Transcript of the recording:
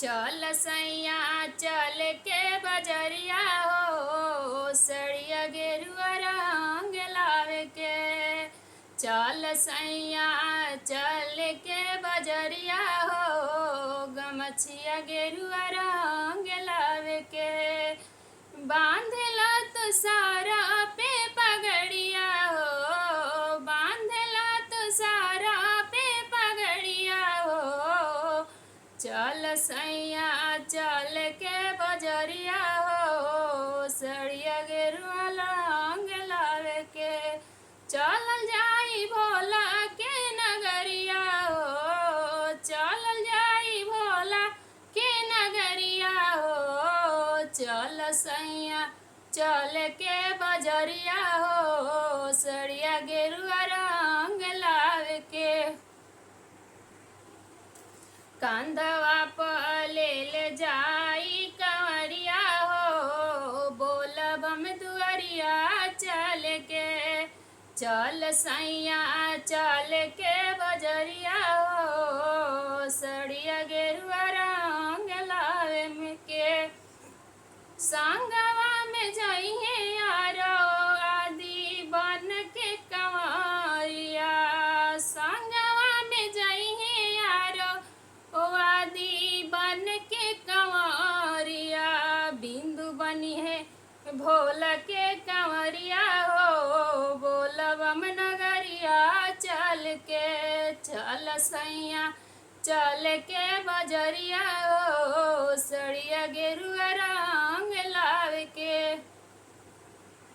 चल सैया चल के बजरिया हो सड़िया गेरुआ रंग लावे के। चल सैया चल के बजरिया हो गमछिया गेरुआ रंग लावे के। बांधला तो सारा पे पगड़िया हो बांधला तो सारा पे पगड़िया हो। चल सैया चल के बजरिया हो सड़िया गेरुआ रंग लावे के। चलल जाई भोला के नगरिया हो चलल जाई भोला के नगरिया हो। चल सैया चल के बजरिया हो सड़िया गेरुआ रंग लावे के। कंधवा पर ले जाई कंवरिया हो बोलब हम दुआरिया चल के। चल सैया चल के बजरिया हो सड़िया गेरुआ रंग लावे के। संगवा में जाइए यारो आदि बन के कंवरिया। संगवा में जाइए यारो ओ आदि बन के कंवरिया। बिंदु बनी है भोला के कंवरिया हो बोलब हम नगरिया चल के। चल सैया चल के बजरिया हो सड़िया गेरुआ